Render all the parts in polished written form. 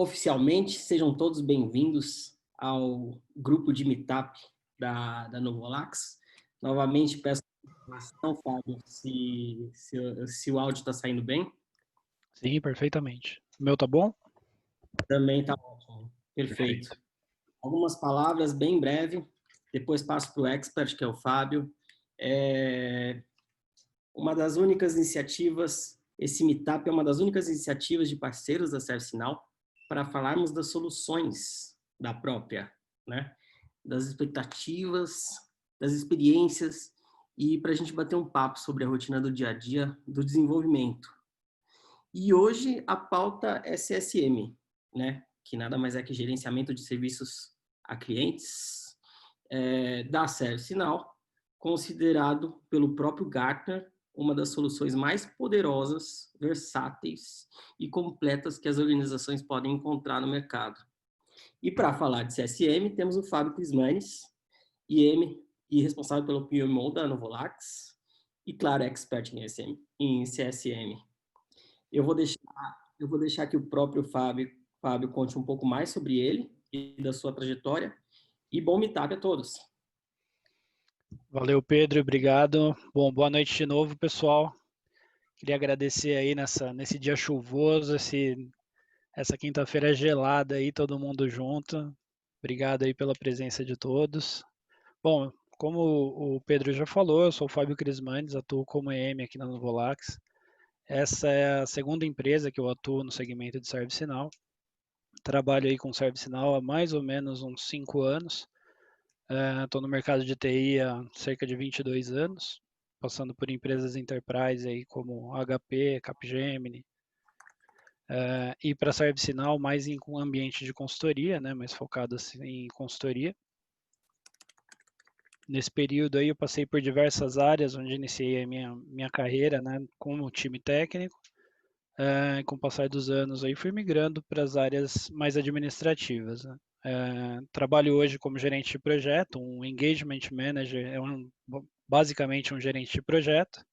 Oficialmente, sejam todos bem-vindos ao grupo de Meetup da Novolax. Novamente, peço informação, Fábio, se o áudio está saindo bem. Sim, perfeitamente. O meu tá bom? Também está ótimo. Perfeito. Perfeito. Algumas palavras bem breve, depois passo para o expert, que é o Fábio. Uma das únicas iniciativas, esse Meetup é uma das únicas iniciativas de parceiros da ServiceNow para falarmos das soluções da própria, né? Das expectativas, das experiências e para a gente bater um papo sobre a rotina do dia a dia do desenvolvimento. E hoje a pauta é CSM, né? Que nada mais é que gerenciamento de serviços a clientes da ServiceNow, considerado pelo próprio Gartner uma das soluções mais poderosas, versáteis e completas que as organizações podem encontrar no mercado. E para falar de CSM, temos o Fábio Crismanes, IM e responsável pelo PMO da Novolax, e claro, expert em CSM. Eu vou deixar que o próprio Fábio conte um pouco mais sobre ele e da sua trajetória. E bom meetup a todos. Valeu, Pedro, obrigado. Bom, boa noite de novo, pessoal. Queria agradecer aí nesse dia chuvoso, essa quinta-feira gelada aí, todo mundo junto. Obrigado aí pela presença de todos. Bom, como o Pedro já falou, eu sou o Fábio Crismanes, atuo como EM aqui na Novolax. Essa é a segunda empresa que eu atuo no segmento de ServiceNow. Trabalho aí com ServiceNow há mais ou menos uns 5 anos. Estou no mercado de TI há cerca de 22 anos, passando por empresas enterprise aí como HP, Capgemini, e para ServiceNow mais em um ambiente de consultoria, né, mais focado assim, em consultoria. Nesse período aí eu passei por diversas áreas, onde iniciei a minha carreira, né, como time técnico. Com o passar dos anos aí fui migrando para as áreas mais administrativas, né? Trabalho hoje como gerente de projeto, um engagement manager, basicamente um gerente de projeto.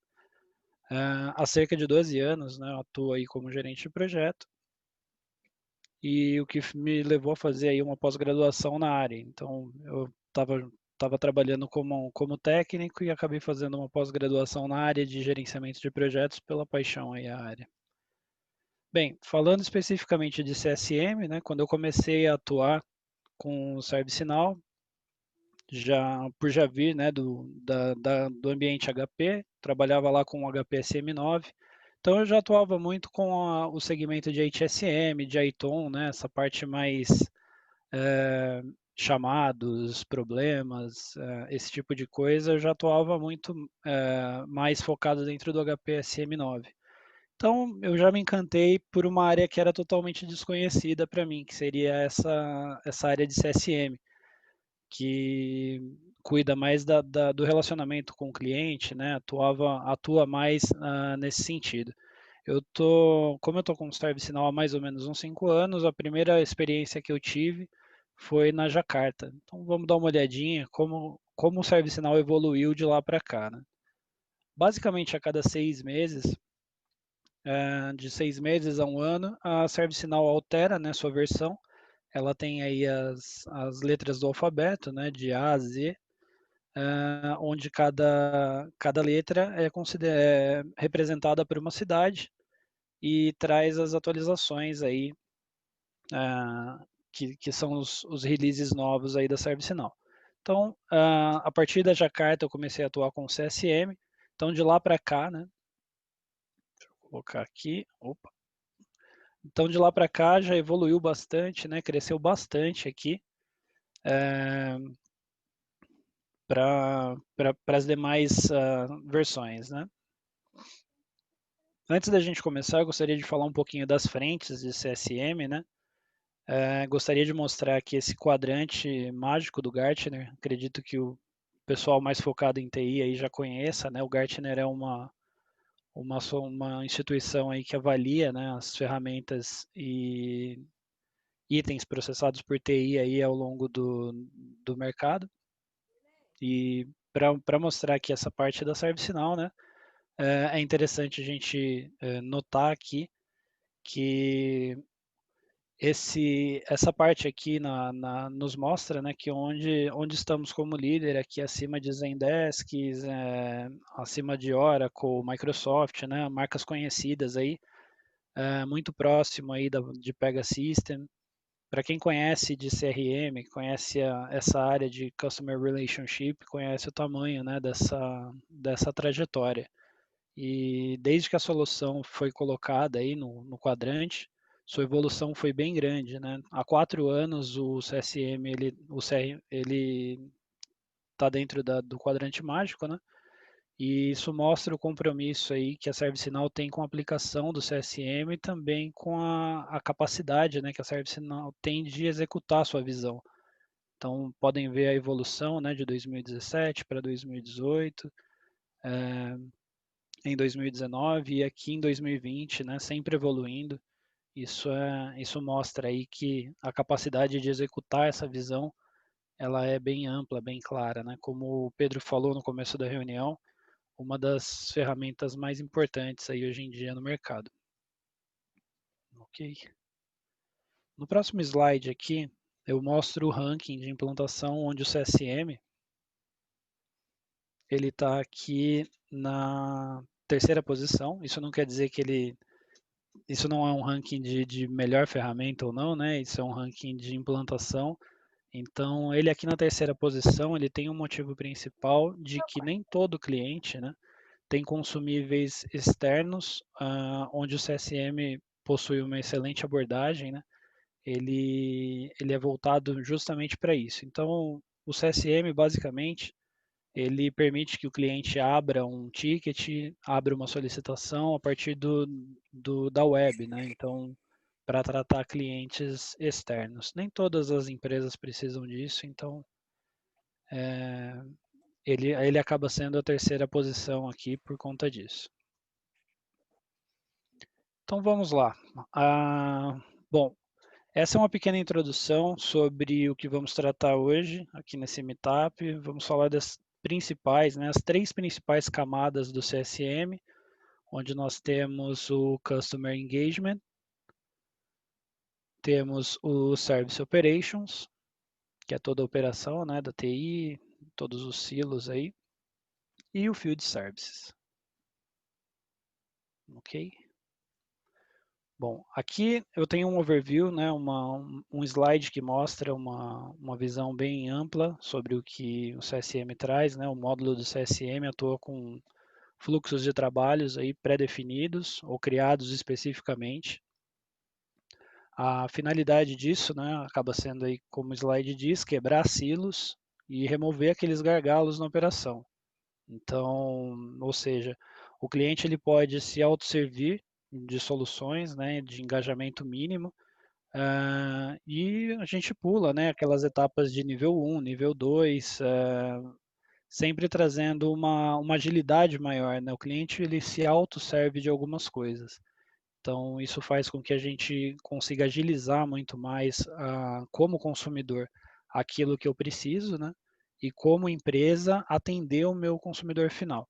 Há cerca de 12 anos, né, eu atuo aí como gerente de projeto. E o que me levou a fazer aí uma pós-graduação na área. Então, eu estava trabalhando como técnico e acabei fazendo uma pós-graduação na área de gerenciamento de projetos pela paixão aí à área. Bem, falando especificamente de CSM, né, quando eu comecei a atuar com o ServiceNow, por já vir, né, do ambiente HP, trabalhava lá com o HP SM9, então eu já atuava muito com o segmento de HSM, de ITOM, né, essa parte mais chamados, problemas, esse tipo de coisa, eu já atuava muito mais focado dentro do HP SM9. Então, eu já me encantei por uma área que era totalmente desconhecida para mim, que seria essa área de CSM, que cuida mais do relacionamento com o cliente, né? Atua mais nesse sentido. Como eu estou com o ServiceNow há mais ou menos uns 5 anos, a primeira experiência que eu tive foi na Jacarta. Então, vamos dar uma olhadinha como o ServiceNow evoluiu de lá para cá, né? Basicamente, a cada 6 meses, de 6 meses a um ano, a ServiceNow altera, né, sua versão. Ela tem aí as letras do alfabeto, né, de A a Z, onde cada letra é representada por uma cidade e traz as atualizações aí, que são os releases novos aí da ServiceNow. Então, a partir da Jacarta eu comecei a atuar com CSM. Então, de lá para cá, né, colocar aqui, opa. Então, de lá para cá já evoluiu bastante, né? Cresceu bastante aqui para as demais versões, né? Antes da gente começar, eu gostaria de falar um pouquinho das frentes de CSM, né? Gostaria de mostrar aqui esse quadrante mágico do Gartner. Acredito que o pessoal mais focado em TI aí já conheça, né? O Gartner é uma instituição aí que avalia, né, as ferramentas e itens processados por TI aí ao longo do mercado. E para mostrar aqui essa parte da ServiceNow, né, é interessante a gente notar aqui que essa parte aqui nos mostra, né, que onde estamos como líder, aqui acima de Zendesk, acima de Oracle, Microsoft, né, marcas conhecidas aí, muito próximo aí de Pegasystem. Para quem conhece de CRM, conhece essa área de Customer Relationship, conhece o tamanho, né, dessa trajetória. E desde que a solução foi colocada aí no quadrante, sua evolução foi bem grande, né? Há 4 anos o CSM ele está dentro do quadrante mágico, né? E isso mostra o compromisso aí que a ServiceNow tem com a aplicação do CSM e também com a capacidade, né, que a ServiceNow tem de executar a sua visão. Então podem ver a evolução, né, de 2017 para 2018. Em 2019 e aqui em 2020, né, sempre evoluindo. Isso mostra aí que a capacidade de executar essa visão, ela é bem ampla, bem clara, né? Como o Pedro falou no começo da reunião, uma das ferramentas mais importantes aí hoje em dia no mercado. Ok. No próximo slide aqui, eu mostro o ranking de implantação onde o CSM ele está aqui na terceira posição. Isso não quer dizer que isso não é um ranking de melhor ferramenta ou não, né? Isso é um ranking de implantação. Então, ele aqui na terceira posição, ele tem um motivo principal de que nem todo cliente, né, tem consumíveis externos, onde o CSM possui uma excelente abordagem, né? Ele é voltado justamente para isso. Então, o CSM, basicamente, ele permite que o cliente abra um ticket, abra uma solicitação a partir da web, né? Então, para tratar clientes externos. Nem todas as empresas precisam disso, então ele acaba sendo a terceira posição aqui por conta disso. Então vamos lá. Bom, essa é uma pequena introdução sobre o que vamos tratar hoje aqui nesse Meetup. Vamos falar das principais, né, as 3 principais camadas do CSM, onde nós temos o Customer Engagement, temos o Service Operations, que é toda a operação, né, da TI, todos os silos aí, e o Field Services. Ok? Bom, aqui eu tenho um overview, né, um slide que mostra uma visão bem ampla sobre o que o CSM traz, né, o módulo do CSM atua com fluxos de trabalhos aí pré-definidos ou criados especificamente. A finalidade disso, né, acaba sendo aí, como o slide diz, quebrar silos e remover aqueles gargalos na operação. Então, ou seja, o cliente ele pode se autosservir de soluções, né, de engajamento mínimo, e a gente pula, né, aquelas etapas de nível 1, nível 2, sempre trazendo uma agilidade maior, né? O cliente ele se autosserve de algumas coisas. Então, isso faz com que a gente consiga agilizar muito mais, como consumidor, aquilo que eu preciso, né? E como empresa, atender o meu consumidor final.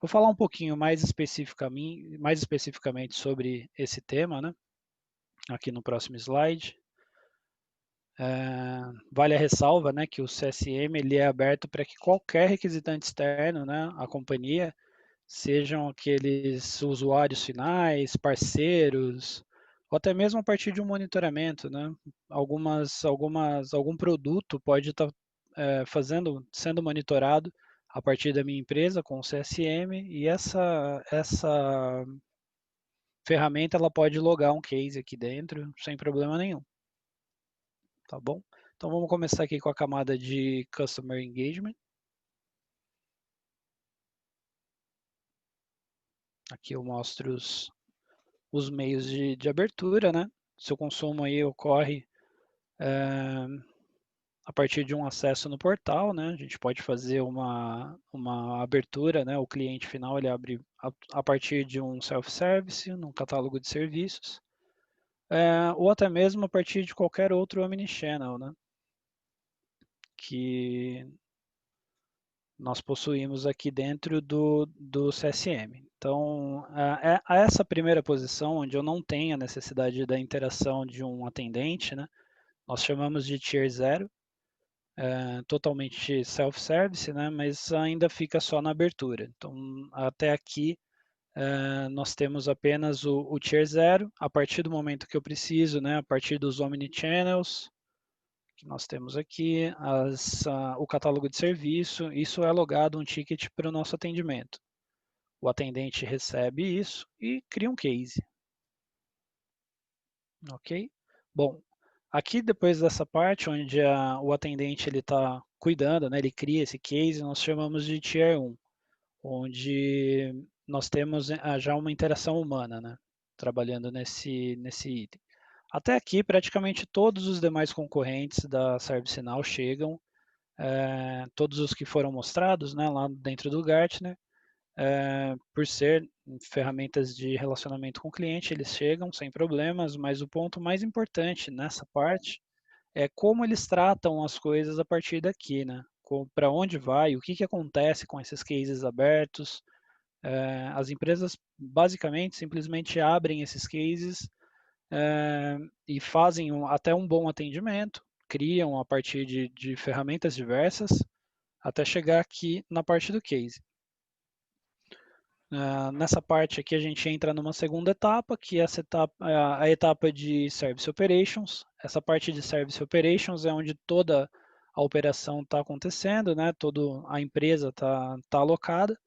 Vou falar um pouquinho mais especificamente sobre esse tema, né? Aqui no próximo slide. Vale a ressalva, né, que o CSM ele é aberto para que qualquer requisitante externo, né, à companhia, sejam aqueles usuários finais, parceiros, ou até mesmo a partir de um monitoramento, né? Algum produto pode estar sendo monitorado a partir da minha empresa com o CSM e essa ferramenta ela pode logar um case aqui dentro sem problema nenhum, tá bom? Então vamos começar aqui com a camada de Customer Engagement. Aqui eu mostro os meios de abertura, né? Seu consumo aí ocorre a partir de um acesso no portal, né? A gente pode fazer uma abertura, né? O cliente final ele abre a partir de um self-service, num catálogo de serviços, ou até mesmo a partir de qualquer outro omnichannel, né? Que nós possuímos aqui dentro do CSM. Então, a essa primeira posição, onde eu não tenho a necessidade da interação de um atendente, né, nós chamamos de Tier 0, totalmente self-service, né, mas ainda fica só na abertura. Então, até aqui, nós temos apenas o Tier 0, a partir do momento que eu preciso, né, a partir dos Omnichannels, que nós temos aqui, o catálogo de serviço, isso é logado um ticket para o nosso atendimento. O atendente recebe isso e cria um case. Ok? Bom, aqui depois dessa parte onde o atendente está cuidando, né, ele cria esse case, nós chamamos de Tier 1, onde nós temos já uma interação humana, né, trabalhando nesse item. Até aqui, praticamente todos os demais concorrentes da ServiceNow chegam, todos os que foram mostrados, né, lá dentro do Gartner, por ser ferramentas de relacionamento com o cliente, eles chegam sem problemas, mas o ponto mais importante nessa parte é como eles tratam as coisas a partir daqui, né? Para onde vai, o que acontece com esses cases abertos. As empresas basicamente simplesmente abrem esses cases e fazem até um bom atendimento, criam a partir de ferramentas diversas, até chegar aqui na parte do case. Nessa parte aqui a gente entra numa segunda etapa, que é a etapa de Service Operations. Essa parte de Service Operations é onde toda a operação está acontecendo, né? Toda a empresa está alocada.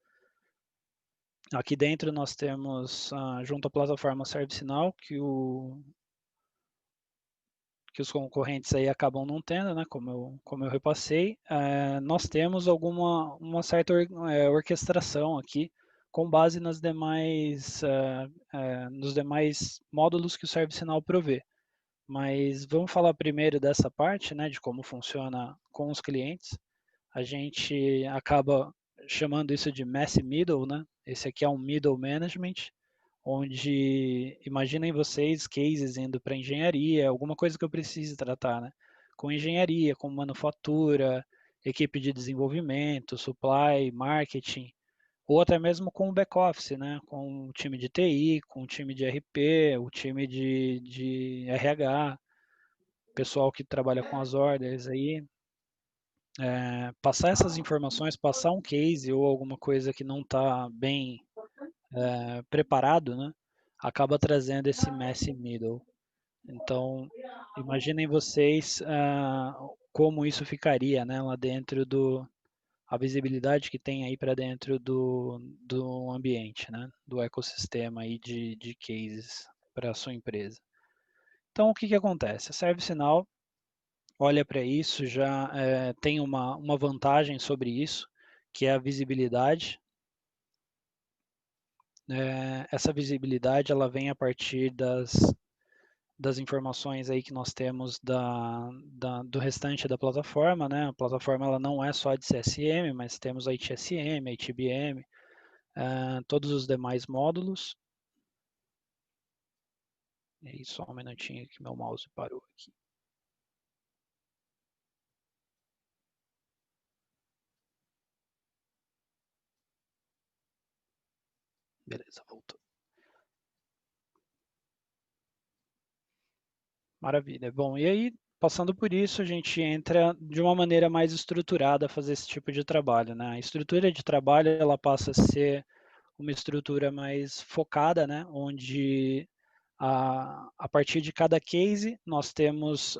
Aqui dentro nós temos, junto à plataforma ServiceNow, que os concorrentes aí acabam não tendo, né? Como eu repassei, nós temos uma certa orquestração aqui, com base nos demais módulos que o ServiceNow provê. Mas vamos falar primeiro dessa parte, né, de como funciona com os clientes. A gente acaba chamando isso de Mass Middle, né? Esse aqui é um Middle Management, onde imaginem vocês cases indo para engenharia, alguma coisa que eu precise tratar, né? Com engenharia, com manufatura, equipe de desenvolvimento, supply, marketing, ou até mesmo com o back-office, né? Com o time de TI, com o time de RP, o time de RH, pessoal que trabalha com as ordens aí. Passar essas informações, passar um case ou alguma coisa que não está bem preparado, né? Acaba trazendo esse messy middle. Então, imaginem vocês como isso ficaria, né, lá dentro a visibilidade que tem aí para dentro do ambiente, né, do ecossistema aí de cases para a sua empresa. Então, o que acontece? A ServiceNow olha para isso, já tem uma vantagem sobre isso, que é a visibilidade. Essa visibilidade ela vem a partir das informações aí que nós temos do restante da plataforma, né? A plataforma ela não é só de CSM, mas temos a ITSM, a ITBM, todos os demais módulos. E aí, só um minutinho que meu mouse parou aqui. Beleza, voltou. Maravilha. Bom, e aí, passando por isso, a gente entra de uma maneira mais estruturada a fazer esse tipo de trabalho, né? A estrutura de trabalho, ela passa a ser uma estrutura mais focada, né? Onde a partir de cada case nós temos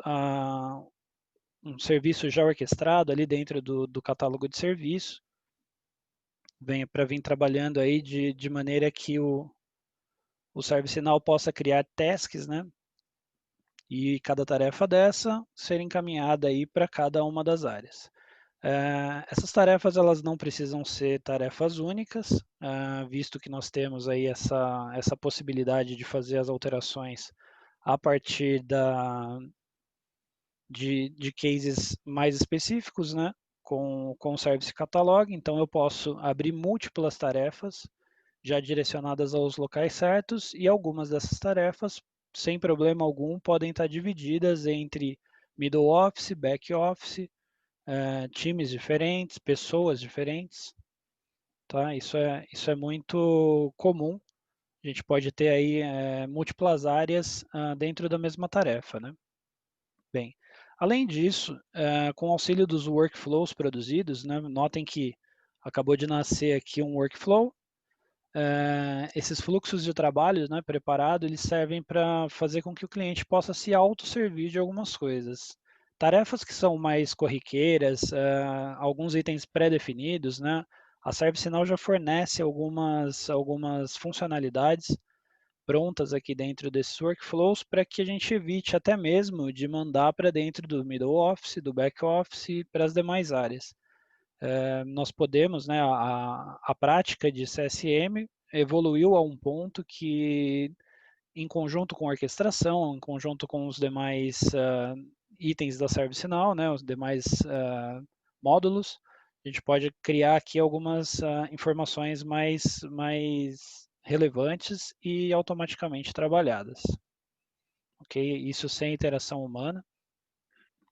um serviço já orquestrado ali dentro do catálogo de serviço, para vir trabalhando aí de maneira que o ServiceNow possa criar tasks, né? E cada tarefa dessa ser encaminhada aí para cada uma das áreas. Essas tarefas elas não precisam ser tarefas únicas, visto que nós temos aí essa possibilidade de fazer as alterações a partir de cases mais específicos, né? Com o Service Catalog, então eu posso abrir múltiplas tarefas já direcionadas aos locais certos e algumas dessas tarefas, sem problema algum, podem estar divididas entre middle office, back office, times diferentes, pessoas diferentes, tá? Isso é muito comum. A gente pode ter aí múltiplas áreas dentro da mesma tarefa, né? Bem, além disso, com o auxílio dos workflows produzidos, né, notem que acabou de nascer aqui um workflow. Esses fluxos de trabalho, né, preparado, eles servem para fazer com que o cliente possa se autosservir de algumas coisas. Tarefas que são mais corriqueiras, alguns itens pré-definidos, né, a ServiceNow já fornece algumas funcionalidades prontas aqui dentro desses workflows para que a gente evite até mesmo de mandar para dentro do middle office, do back office e para as demais áreas. Nós podemos, né, a prática de CSM evoluiu a um ponto que, em conjunto com a orquestração, em conjunto com os demais itens da ServiceNow, né, os demais módulos, a gente pode criar aqui algumas informações mais relevantes e automaticamente trabalhadas. Ok? Isso sem interação humana.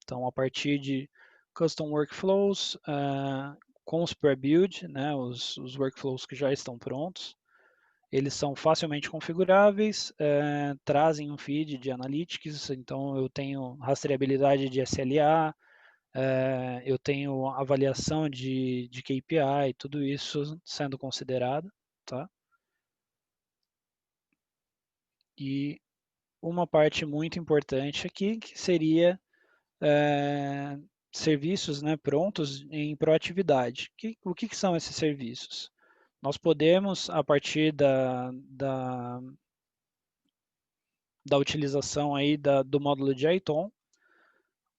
Então, a partir de custom workflows, com os pre-build, né, os workflows que já estão prontos, eles são facilmente configuráveis, trazem um feed de analytics, então eu tenho rastreabilidade de SLA, eu tenho avaliação de KPI, tudo isso sendo considerado, tá? E uma parte muito importante aqui, que seria serviços, né, prontos em proatividade. O que são esses serviços? Nós podemos, a partir da utilização aí do módulo de ITOM,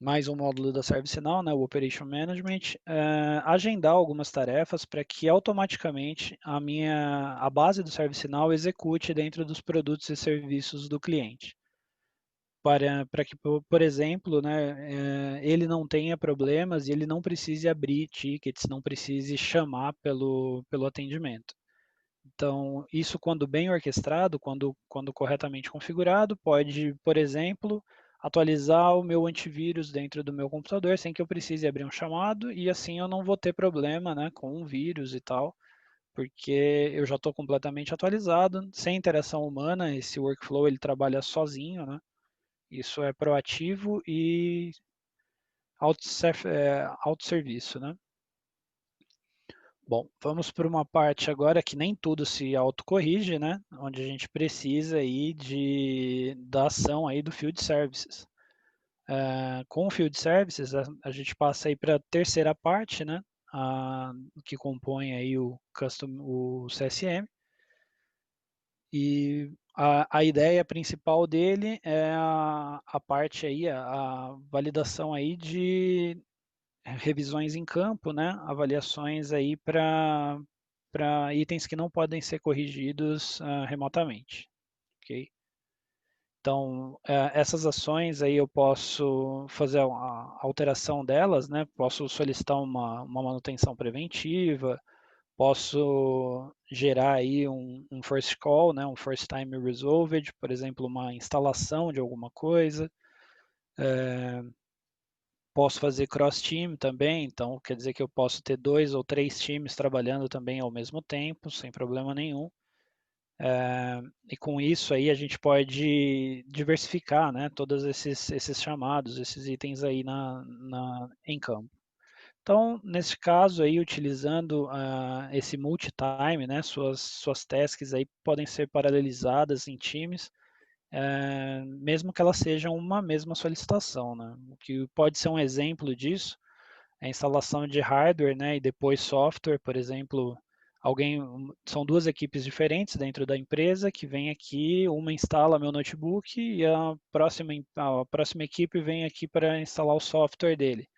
mais um módulo da ServiceNow, né, o Operation Management, agendar algumas tarefas para que automaticamente a base do ServiceNow execute dentro dos produtos e serviços do cliente. Para que, por exemplo, né, ele não tenha problemas e ele não precise abrir tickets, não precise chamar pelo atendimento. Então, isso quando bem orquestrado, quando corretamente configurado, pode, por exemplo, atualizar o meu antivírus dentro do meu computador sem que eu precise abrir um chamado e assim eu não vou ter problema, né, com um vírus e tal, porque eu já estou completamente atualizado, sem interação humana, esse workflow ele trabalha sozinho, né? Isso é proativo e autosserviço, né? Bom, vamos para uma parte agora que nem tudo se autocorrige, né? Onde a gente precisa aí da ação aí do Field Services. Com o Field Services, a gente passa aí para a terceira parte, né? Que compõe aí o CSM. E a ideia principal dele é a parte aí, a validação aí de revisões em campo, né? Avaliações aí para itens que não podem ser corrigidos remotamente, ok? Então, essas ações aí eu posso fazer a alteração delas, né? Posso solicitar uma manutenção preventiva, posso gerar aí um first call, né? Um first time resolved, por exemplo, uma instalação de alguma coisa. Posso fazer cross-team também, então quer dizer que eu posso ter 2 ou 3 times trabalhando também ao mesmo tempo, sem problema nenhum. E com isso aí a gente pode diversificar, né, todos esses chamados, esses itens aí em campo. Então, nesse caso aí, utilizando esse multi-time, né, suas tasks aí podem ser paralelizadas em times, mesmo que elas sejam uma mesma solicitação, né? O que pode ser um exemplo disso é a instalação de hardware, né, e depois software, por exemplo, são duas equipes diferentes dentro da empresa que vem aqui, uma instala meu notebook e a próxima equipe vem aqui para instalar o software dele.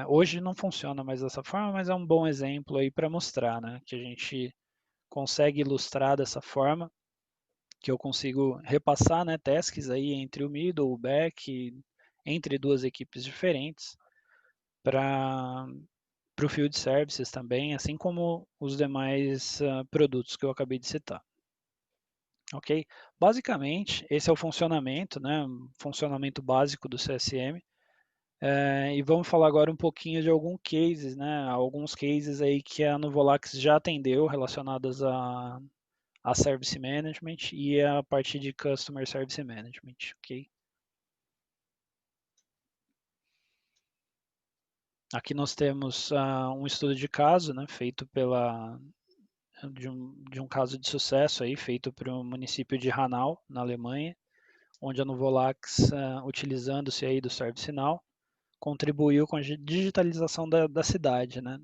Hoje não funciona mais dessa forma, mas é um bom exemplo aí para mostrar, né, que a gente consegue ilustrar dessa forma, que eu consigo repassar, né, tasks aí entre o middle, o back, entre duas equipes diferentes, para o Field Services também, assim como os demais produtos que eu acabei de citar. Ok? Basicamente, esse é o funcionamento, né, funcionamento básico do CSM. E vamos falar agora um pouquinho de alguns cases aí que a Nuvolax já atendeu relacionados a Service Management e a parte de Customer Service Management, ok? Aqui nós temos um estudo de caso, né, feito de um caso de sucesso aí, feito para o município de Hanau, na Alemanha, onde a Nuvolax, utilizando-se aí do ServiceNow, contribuiu com a digitalização da cidade, né?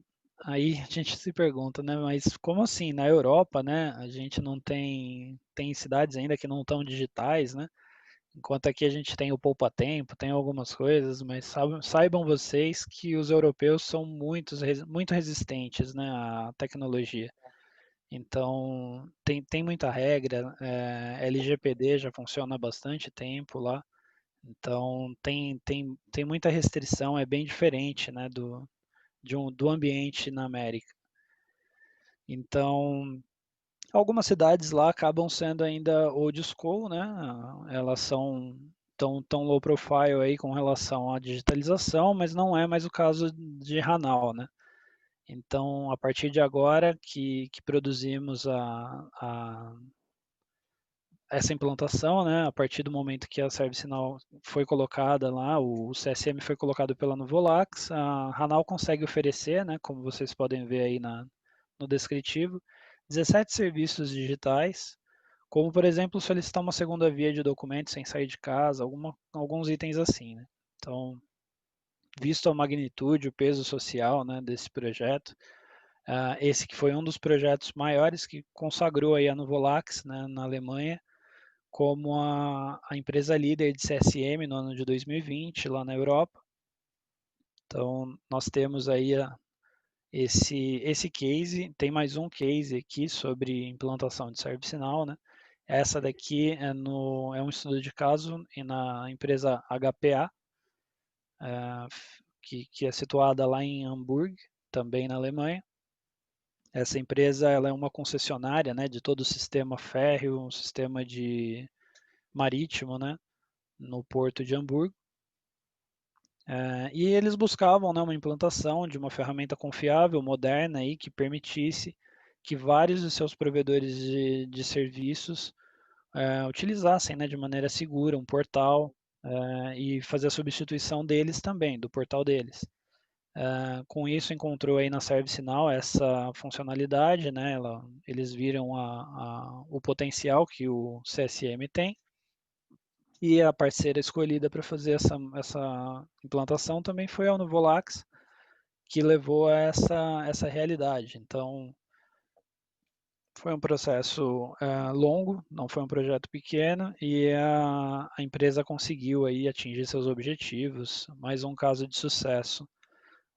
Aí a gente se pergunta, né, mas como assim? Na Europa, né, a gente não tem cidades ainda que não estão digitais, né? Enquanto aqui a gente tem o poupa-tempo, tem algumas coisas, mas saibam vocês que os europeus são muito resistentes, né, à tecnologia. Então, tem muita regra, LGPD já funciona há bastante tempo lá, então tem muita restrição, é bem diferente, né, do ambiente na América. Então, algumas cidades lá acabam sendo ainda old school, né? Elas são tão low profile aí com relação à digitalização, mas não é mais o caso de Hanau, né? Então, a partir de agora que produzimos essa implantação, né? A partir do momento que a ServiceNow foi colocada lá, o CSM foi colocado pela Nuvolax, a Hanau consegue oferecer, né? Como vocês podem ver aí no descritivo, 17 serviços digitais, como, por exemplo, solicitar uma segunda via de documentos sem sair de casa, alguns itens assim, né? Então, visto a magnitude, o peso social, né, desse projeto, esse que foi um dos projetos maiores que consagrou aí a Nuvolax, né, na Alemanha, como a empresa líder de CSM no ano de 2020, lá na Europa. Então, nós temos aí esse case, tem mais um case aqui sobre implantação de ServiceNow, né? Essa daqui é um estudo de caso na empresa HPA, que é situada lá em Hamburgo, também na Alemanha. Essa empresa ela é uma concessionária, né, de todo o sistema férreo, um sistema de marítimo, né, no porto de Hamburgo. E eles buscavam, né, uma implantação de uma ferramenta confiável, moderna, aí, que permitisse que vários de seus provedores de serviços utilizassem, né, de maneira segura um portal e fazer a substituição deles também, do portal deles. Com isso, encontrou aí na ServiceNow essa funcionalidade, né, eles viram o potencial que o CSM tem, e a parceira escolhida para fazer essa implantação também foi a Nuvolax, que levou a essa realidade. Então, foi um processo longo, não foi um projeto pequeno, e a empresa conseguiu aí atingir seus objetivos. Mais um caso de sucesso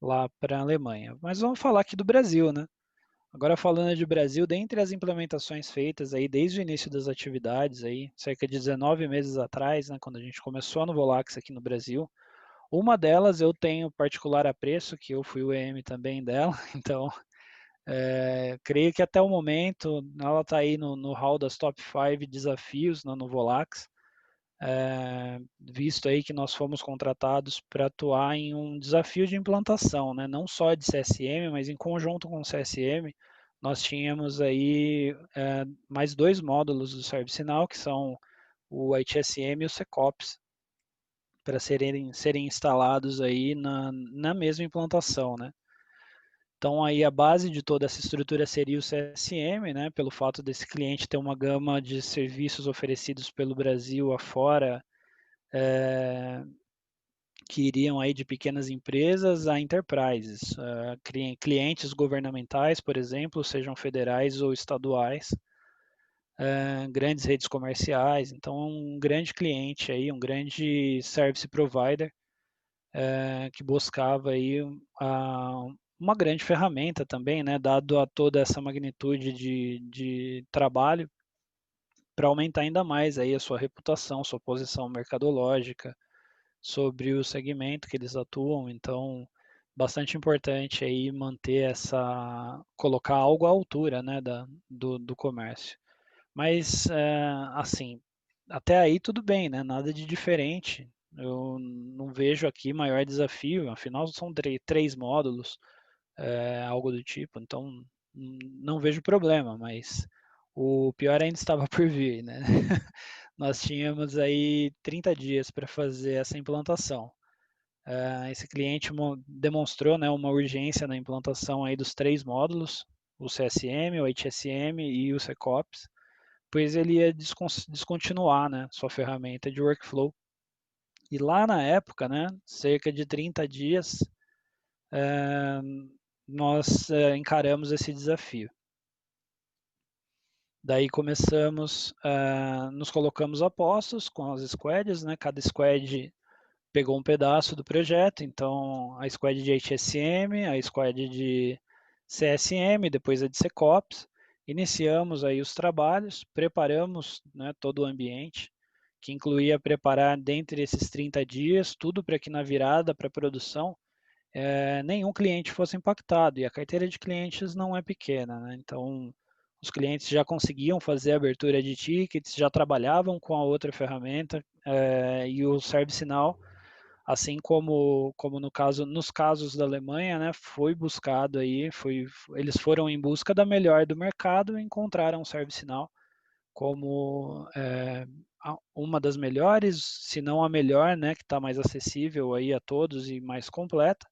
lá para a Alemanha. Mas vamos falar aqui do Brasil, né? Agora falando de Brasil, dentre as implementações feitas aí desde o início das atividades aí, cerca de 19 meses atrás, né, quando a gente começou no Volax aqui no Brasil, uma delas eu tenho particular apreço, que eu fui o EM também dela, então creio que até o momento ela está aí no hall das top 5 desafios no Volax, visto aí que nós fomos contratados para atuar em um desafio de implantação, né? Não só de CSM, mas em conjunto com o CSM, nós tínhamos aí mais dois módulos do ServiceNow, que são o ITSM e o SecOps, para serem instalados aí na mesma implantação, né? Então aí a base de toda essa estrutura seria o CSM, né? Pelo fato desse cliente ter uma gama de serviços oferecidos pelo Brasil afora, que iriam aí de pequenas empresas a enterprises, clientes governamentais, por exemplo, sejam federais ou estaduais, grandes redes comerciais, então um grande cliente aí, um grande service provider que buscava aí uma grande ferramenta também, né, dado a toda essa magnitude de trabalho, para aumentar ainda mais aí a sua reputação, sua posição mercadológica sobre o segmento que eles atuam. Então, bastante importante aí manter colocar algo à altura, né, do comércio. Mas, assim, até aí tudo bem, né, nada de diferente. Eu não vejo aqui maior desafio, afinal são 3 módulos, algo do tipo, então não vejo problema, mas o pior ainda estava por vir, né? Nós tínhamos aí 30 dias para fazer essa implantação. Esse cliente demonstrou, né, uma urgência na implantação aí dos 3 módulos, o CSM, o HSM e o SecOps, pois ele ia descontinuar, né, sua ferramenta de workflow. E lá na época, né, cerca de 30 dias, nós encaramos esse desafio. Daí começamos, nos colocamos a postos com as squads, né, cada squad pegou um pedaço do projeto, então a squad de HSM, a squad de CSM, depois a de SecOps, iniciamos aí os trabalhos, preparamos, né, todo o ambiente, que incluía preparar dentre esses 30 dias, tudo para que na virada para a produção, nenhum cliente fosse impactado, e a carteira de clientes não é pequena, né? Então os clientes já conseguiam fazer a abertura de tickets, já trabalhavam com a outra ferramenta, e o ServiceNow, assim como no caso, nos casos da Alemanha, né, foi buscado aí, eles foram em busca da melhor do mercado e encontraram o ServiceNow como uma das melhores, se não a melhor, né, que está mais acessível aí a todos e mais completa,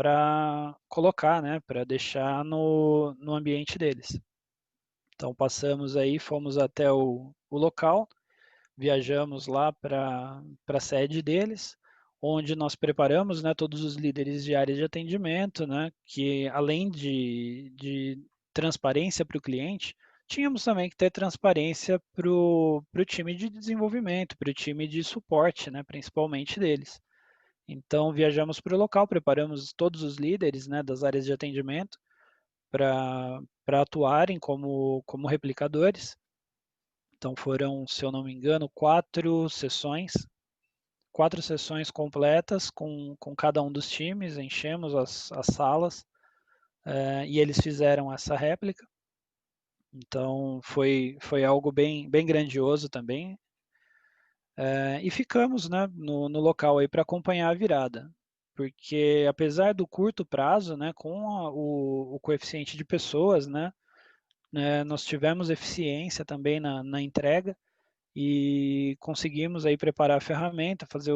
para colocar, né, para deixar no ambiente deles. Então passamos aí, fomos até o local, viajamos lá para a sede deles, onde nós preparamos, né, todos os líderes de área de atendimento, né, que além de transparência para o cliente, tínhamos também que ter transparência para o time de desenvolvimento, para o time de suporte, né, principalmente deles. Então, viajamos para o local, preparamos todos os líderes, né, das áreas de atendimento para atuarem como replicadores. Então, foram, se eu não me engano, 4 sessões completas com cada um dos times, enchemos as salas, e eles fizeram essa réplica. Então, foi algo bem grandioso também. E ficamos, né, no local aí para acompanhar a virada, porque apesar do curto prazo, né, com o coeficiente de pessoas, né, nós tivemos eficiência também na entrega e conseguimos aí preparar a ferramenta, fazer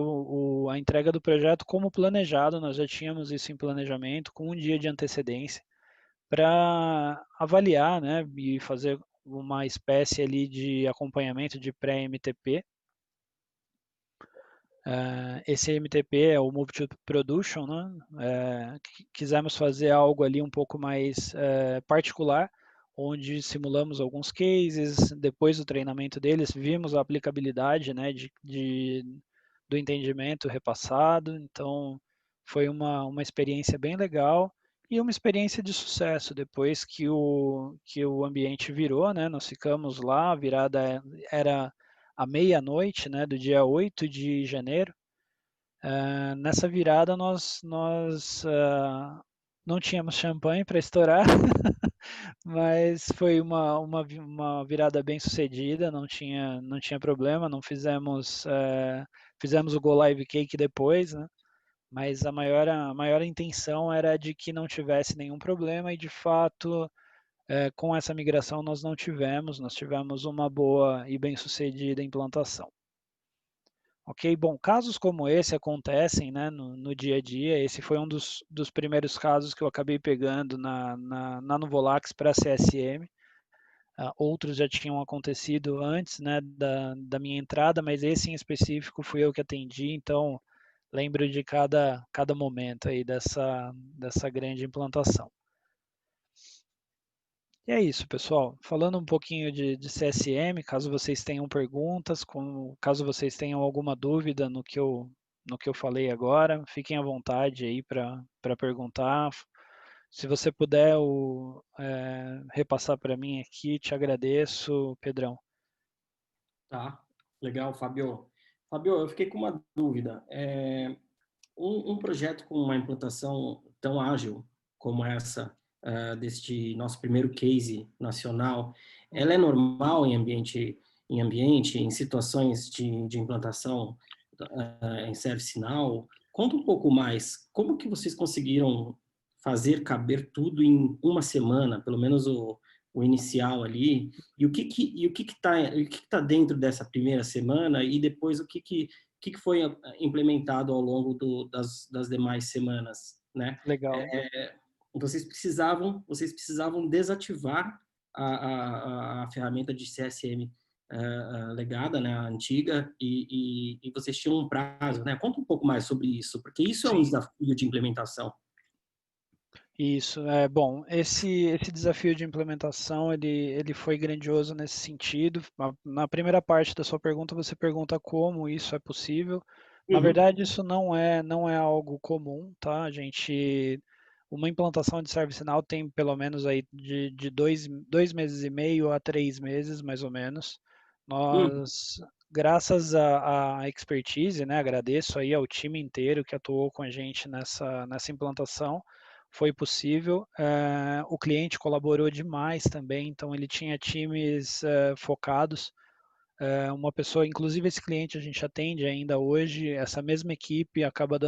a entrega do projeto como planejado. Nós já tínhamos isso em planejamento com um dia de antecedência para avaliar, né, e fazer uma espécie ali de acompanhamento de pré-MTP. Esse MTP é o Move to Production, né? Quisemos fazer algo ali um pouco mais particular, onde simulamos alguns cases, depois do treinamento deles, vimos a aplicabilidade, né, do entendimento repassado. Então foi uma experiência bem legal e uma experiência de sucesso. Depois que o ambiente virou, né, nós ficamos lá, a virada era à meia-noite, né, do dia 8 de janeiro. Nessa virada nós não tínhamos champanhe para estourar, mas foi uma virada bem sucedida, não tinha problema, não fizemos o Go Live Cake depois, né? Mas a maior intenção era de que não tivesse nenhum problema e de fato com essa migração nós tivemos uma boa e bem sucedida implantação. Ok? Bom, casos como esse acontecem, né, no dia a dia. Esse foi um dos primeiros casos que eu acabei pegando na Nuvolax para CSM. Outros já tinham acontecido antes, né, da minha entrada, mas esse em específico fui eu que atendi, então lembro de cada momento aí dessa grande implantação. E é isso, pessoal. Falando um pouquinho de CSM, caso vocês tenham perguntas, caso vocês tenham alguma dúvida no que eu falei agora, fiquem à vontade aí para perguntar. Se você puder repassar para mim aqui, te agradeço, Pedrão. Tá, legal, Fábio. Fábio, eu fiquei com uma dúvida. Um projeto com uma implantação tão ágil como essa, deste nosso primeiro case nacional, ela é normal em situações de implantação em ServiceNow. Conta um pouco mais, como que vocês conseguiram fazer caber tudo em uma semana, pelo menos o inicial ali, e o que tá dentro dessa primeira semana e depois o que foi implementado ao longo das demais semanas, né? Legal. Vocês precisavam desativar a ferramenta de CSM legada, né, a antiga, e vocês tinham um prazo, né? Conta um pouco mais sobre isso, porque isso é um Sim. desafio de implementação. Isso, é bom. Esse desafio de implementação, ele foi grandioso nesse sentido. Na primeira parte da sua pergunta, você pergunta como isso é possível. Na Uhum, verdade, isso não é algo comum, tá? Uma implantação de ServiceNow tem pelo menos aí de 2 meses e meio a 3 meses, mais ou menos. uhum, Nós, graças à expertise, né? Agradeço aí ao time inteiro que atuou com a gente nessa implantação, foi possível. O cliente colaborou demais também, então ele tinha times focados. Uma pessoa, inclusive esse cliente a gente atende ainda hoje, essa mesma equipe acaba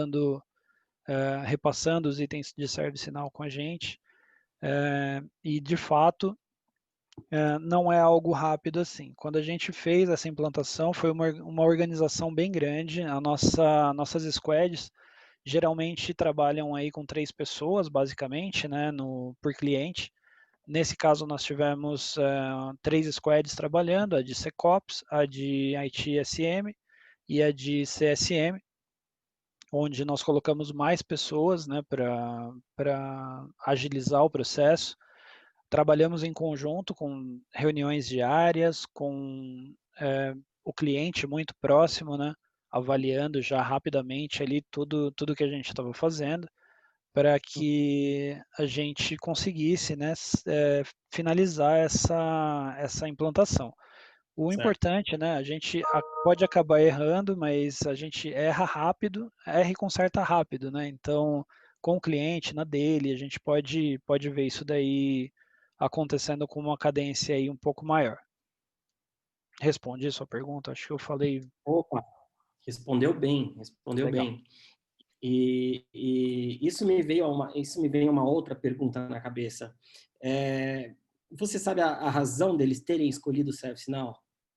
repassando os itens de ServiceNow com a gente. E de fato, não é algo rápido assim. Quando a gente fez essa implantação, foi uma organização bem grande. Nossas squads geralmente trabalham aí com 3 pessoas, basicamente, né, por cliente. Nesse caso, nós tivemos 3 squads trabalhando, a de SecOps, a de ITSM e a de CSM, onde nós colocamos mais pessoas, né, para agilizar o processo. Trabalhamos em conjunto com reuniões diárias, com o cliente muito próximo, né, avaliando já rapidamente ali tudo que a gente estava fazendo, para que a gente conseguisse, né, finalizar essa implantação. O certo. importante, né, a gente pode acabar errando, mas a gente erra rápido, erra e conserta rápido, né? Então, com o cliente, na dele, a gente pode ver isso daí acontecendo com uma cadência aí um pouco maior. Respondi a sua pergunta, acho que eu falei Opa, respondeu bem, respondeu legal. bem. E isso me veio uma outra pergunta na cabeça. Você sabe a razão deles terem escolhido o ServiceNow?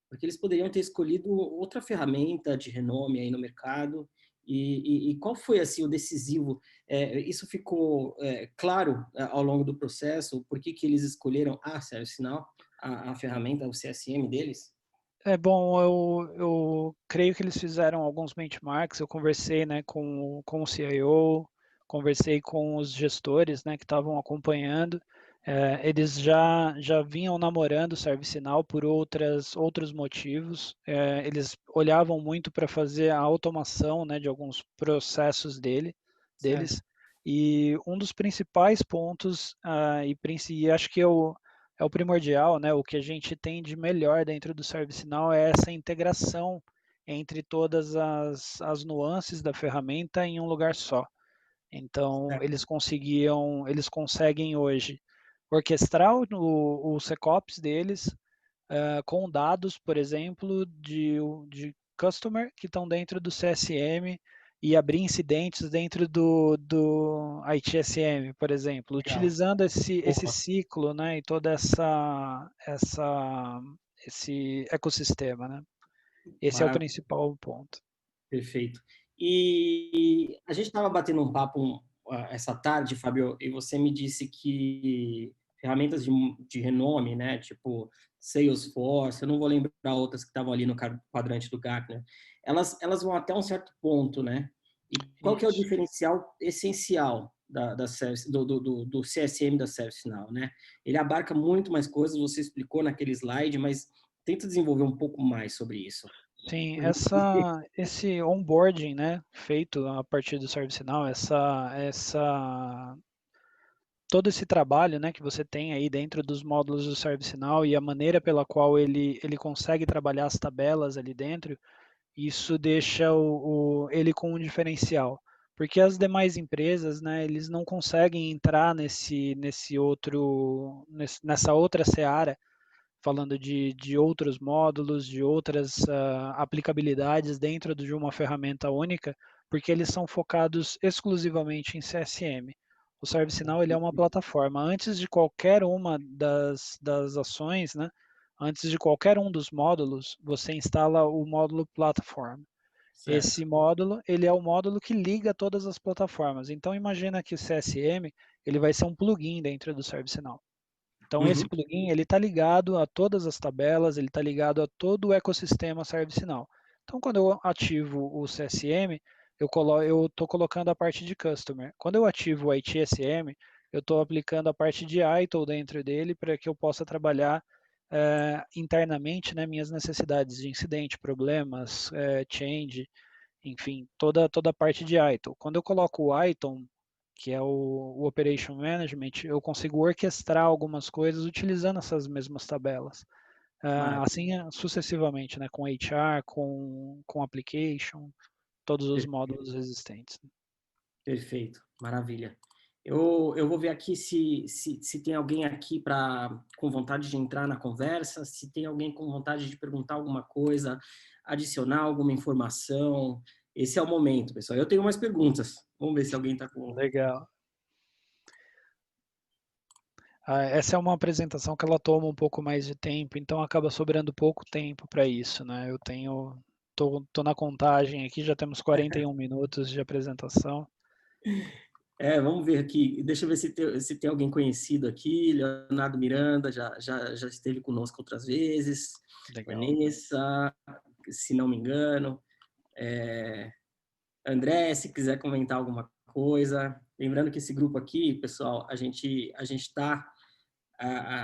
Porque eles poderiam ter escolhido outra ferramenta de renome aí no mercado. E qual foi assim o decisivo? Isso ficou claro ao longo do processo? Por que eles escolheram a ServiceNow, a ferramenta, o CSM deles? É bom, eu creio que eles fizeram alguns benchmarks. Eu conversei, né, com o CIO, conversei com os gestores, né, que estavam acompanhando. Eles já vinham namorando o ServiceNow por outros motivos. Eles olhavam muito para fazer a automação, né, de alguns processos Certo, deles. E um dos principais pontos, e acho que é o primordial, né? O que a gente tem de melhor dentro do ServiceNow é essa integração entre todas as nuances da ferramenta em um lugar só. Então, certo. eles conseguem hoje orquestrar o SecOps deles com dados, por exemplo, de customer que estão dentro do CSM e abrir incidentes dentro do ITSM, por exemplo, Legal. utilizando esse Opa, ciclo, né, e todo esse ecossistema, né? Esse é o maravilha. principal ponto. Perfeito. E a gente estava batendo um papo essa tarde, Fábio, e você me disse que ferramentas de renome, né, tipo Salesforce, eu não vou lembrar outras que estavam ali no quadrante do Gartner, elas vão até um certo ponto, né? E qual que é o Isso. diferencial essencial do CSM da ServiceNow, né? Ele abarca muito mais coisas, você explicou naquele slide, mas tenta desenvolver um pouco mais sobre isso. Sim, esse onboarding, né, feito a partir do ServiceNow, todo esse trabalho, né, que você tem aí dentro dos módulos do ServiceNow e a maneira pela qual ele consegue trabalhar as tabelas ali dentro, isso deixa ele com um diferencial. Porque as demais empresas, né, eles não conseguem entrar nessa outra seara falando de outros módulos, de outras aplicabilidades dentro de uma ferramenta única, porque eles são focados exclusivamente em CSM. O ServiceNow ele é uma plataforma. Antes de qualquer uma das ações, né, antes de qualquer um dos módulos, você instala o módulo Platform. Certo. Esse módulo, ele é o módulo que liga todas as plataformas. Então, imagina que o CSM, ele vai ser um plugin dentro do ServiceNow. Então, esse Uhum. plugin, ele está ligado a todas as tabelas, ele está ligado a todo o ecossistema ServiceNow. Então, quando eu ativo o CSM, eu estou colocando a parte de Customer. Quando eu ativo o ITSM, eu estou aplicando a parte de ITIL dentro dele para que eu possa trabalhar internamente, né, minhas necessidades de incidente, problemas, change, enfim, toda a parte de ITIL. Quando eu coloco o ITOM, que é o Operation Management, eu consigo orquestrar algumas coisas utilizando essas mesmas tabelas. Maravilha. Assim sucessivamente, né, com HR, com Application, todos os módulos existentes. Perfeito, maravilha. Eu vou ver aqui se tem alguém aqui com vontade de entrar na conversa, se tem alguém com vontade de perguntar alguma coisa, adicionar alguma informação. Esse é o momento, pessoal. Eu tenho mais perguntas. Vamos ver se alguém está com... Legal. Essa é uma apresentação que ela toma um pouco mais de tempo, então acaba sobrando pouco tempo para isso, né? Tô na contagem aqui, já temos 41 minutos de apresentação. Vamos ver aqui. Deixa eu ver se tem alguém conhecido aqui. Leonardo Miranda já esteve conosco outras vezes. Legal. Vanessa, se não me engano. André, se quiser comentar alguma coisa. Lembrando que esse grupo aqui, pessoal, a gente está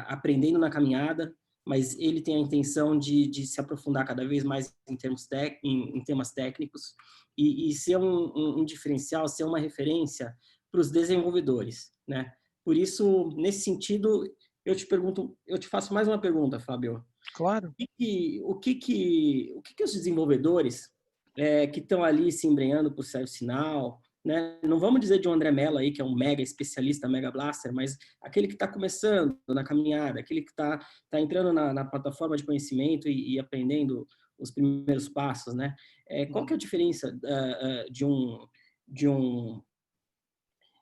aprendendo na caminhada, mas ele tem a intenção de se aprofundar cada vez mais em temas técnicos e ser um diferencial, ser uma referência para os desenvolvedores, né? Por isso, nesse sentido, eu te faço mais uma pergunta, Fábio. Claro. O que os desenvolvedores que estão ali se embrenhando por ServiceNow, né? Não vamos dizer de um André Mello aí, que é um mega especialista, mega blaster, mas aquele que está começando na caminhada, aquele que está entrando na plataforma de conhecimento e aprendendo os primeiros passos, né? Qual que é a diferença de um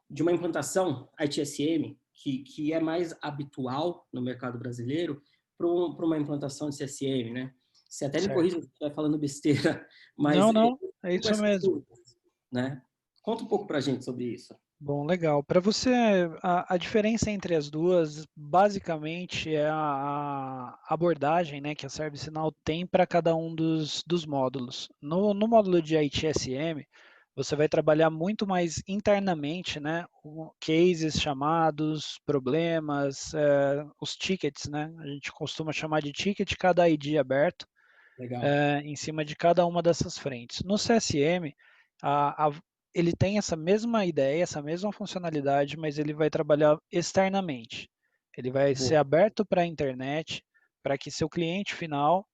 de uma implantação ITSM que é mais habitual no mercado brasileiro para uma implantação de CSM, né? Você até me corrija Certo. se estiver falando besteira, mas Não, não, é com isso essas mesmo. dúvidas, né? Conta um pouco para a gente sobre isso. Bom, legal. Para você, a diferença entre as duas, basicamente, é a abordagem, né, que a ServiceNow tem para cada um dos módulos. No módulo de ITSM, você vai trabalhar muito mais internamente, né, cases, chamados, problemas, os tickets, né, a gente costuma chamar de ticket cada ID aberto, Legal. em cima de cada uma dessas frentes. No CSM, ele tem essa mesma ideia, essa mesma funcionalidade, mas ele vai trabalhar externamente. Ele vai ser Boa. aberto para a internet, para que seu cliente final,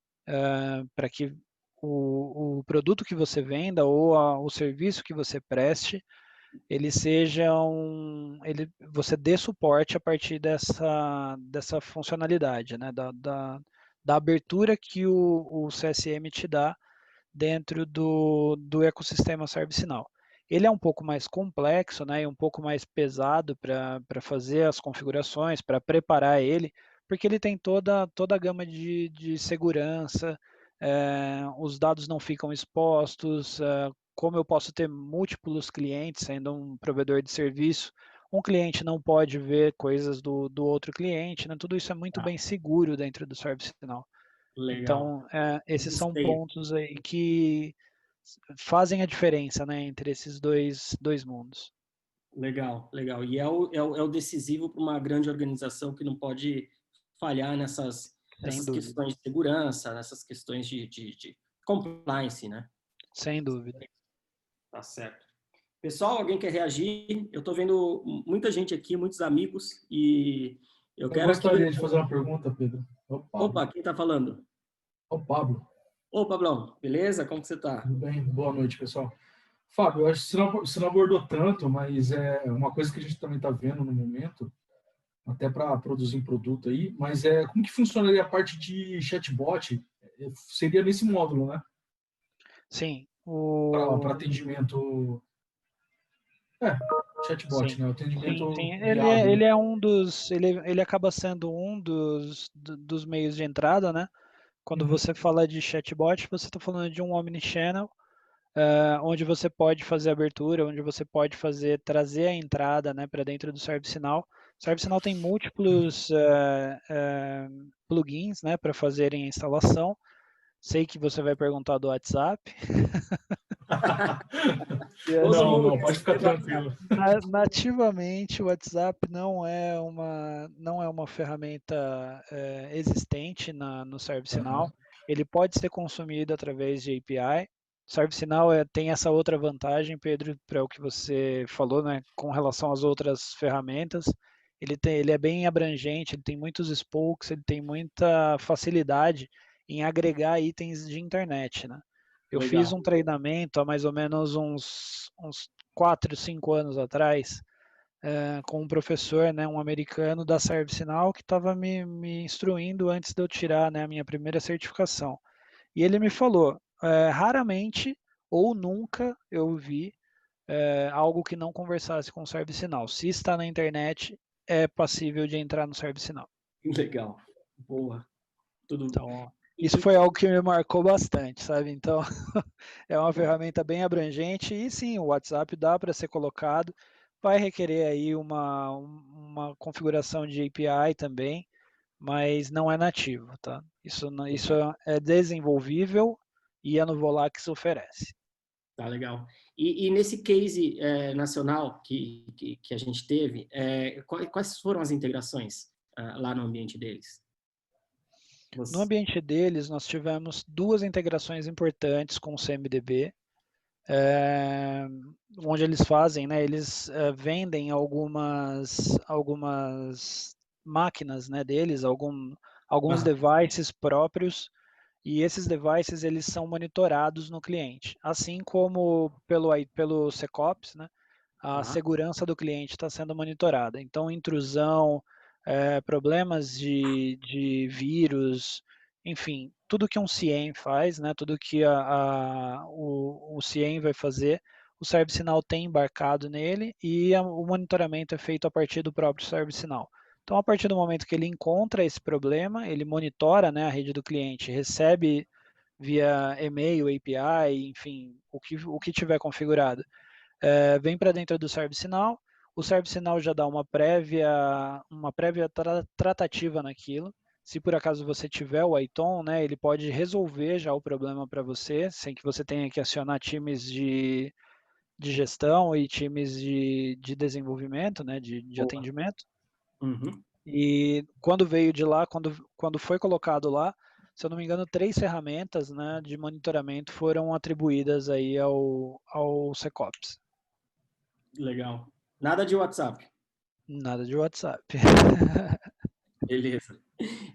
para que o produto que você venda ou o serviço que você preste, ele seja você dê suporte a partir dessa funcionalidade, né? Da abertura que o CSM te dá dentro do ecossistema ServiceNow. Ele é um pouco mais complexo, né, e um pouco mais pesado para fazer as configurações, para preparar ele, porque ele tem toda a gama de segurança, os dados não ficam expostos, como eu posso ter múltiplos clientes, sendo um provedor de serviço, um cliente não pode ver coisas do outro cliente, né? Tudo isso é muito Tá. bem seguro dentro do ServiceNow. Legal. Então, esses são Gostei. pontos aí que fazem a diferença, né, entre esses dois mundos. Legal, legal. E é o decisivo para uma grande organização que não pode falhar Sem nessas dúvida, questões de segurança, nessas questões de compliance, né? sem dúvida. Tá certo. Pessoal, alguém quer reagir? Eu estou vendo muita gente aqui, muitos amigos, e eu Eu quero aqui... gostaria de fazer uma pergunta, Pedro. É o Pablo. Opa, quem está falando? É o Pablo. Ô, Pablão, beleza? Como que você está? Tudo bem? Boa noite, pessoal. Fábio, eu acho que você não abordou tanto, mas é uma coisa que a gente também está vendo no momento, até para produzir um produto aí, mas como que funcionaria a parte de chatbot? Seria nesse módulo, né? Sim, Para atendimento. Chatbot, sim, né? sim, Atendimento sim. guiado, Ele é um dos, ele acaba sendo um dos meios de entrada, né? Quando Uhum. você fala de chatbot, você está falando de um omnichannel, onde você pode fazer abertura, onde você pode trazer a entrada, né, para dentro do ServiceNow. O ServiceNow tem múltiplos plugins, né, para fazerem a instalação. Sei que você vai perguntar do WhatsApp. Todo mundo Não, quer pode ficar saber do WhatsApp. tranquilo. Nativamente, o WhatsApp não é uma ferramenta existente no ServiceNow. Aham. Ele pode ser consumido através de API. O ServiceNow tem essa outra vantagem, Pedro, para o que você falou, né, com relação às outras ferramentas. Ele é bem abrangente, ele tem muitos spokes, ele tem muita facilidade em agregar itens de internet, né? Eu fiz Legal. um treinamento há mais ou menos uns 4, 5 anos atrás, com um professor, né, um americano da ServiceNow, que estava me instruindo antes de eu tirar, né, a minha primeira certificação. E ele me falou, raramente ou nunca eu vi algo que não conversasse com o ServiceNow. Se está na internet, é passível de entrar no ServiceNow. Legal. Boa. Tudo. Então, isso E, foi algo que me marcou bastante, sabe? Então, é uma ferramenta bem abrangente e sim, o WhatsApp dá para ser colocado, vai requerer aí uma configuração de API também, mas não é nativo, tá? Isso é desenvolvível e a Nuvolax oferece. tá legal. E nesse case nacional que a gente teve, quais foram as integrações lá no ambiente deles? No ambiente deles, nós tivemos 2 integrações importantes com o CMDB, onde eles fazem, né, eles vendem algumas máquinas, né, deles, alguns Ah, devices próprios, e esses devices eles são monitorados no cliente, assim como pelo SecOps, né, a tá. segurança do cliente está sendo monitorada. Então, intrusão, problemas de vírus, enfim, tudo que um CIEM faz, né, tudo que o CIEM vai fazer, o ServiceNow tem embarcado nele e o monitoramento é feito a partir do próprio ServiceNow. Então, a partir do momento que ele encontra esse problema, ele monitora, né, a rede do cliente, recebe via e-mail, API, enfim, o que tiver configurado, vem para dentro do ServiceNow. O ServiceNow já dá uma prévia tratativa naquilo. Se por acaso você tiver o ITOM, né, ele pode resolver já o problema para você, sem que você tenha que acionar times de gestão e times de desenvolvimento, né, de Boa. atendimento. Uhum. E quando veio de lá, quando foi colocado lá, se eu não me engano, 3 ferramentas, né, de monitoramento foram atribuídas aí ao SecOps. Legal. Nada de WhatsApp. Nada de WhatsApp. Beleza.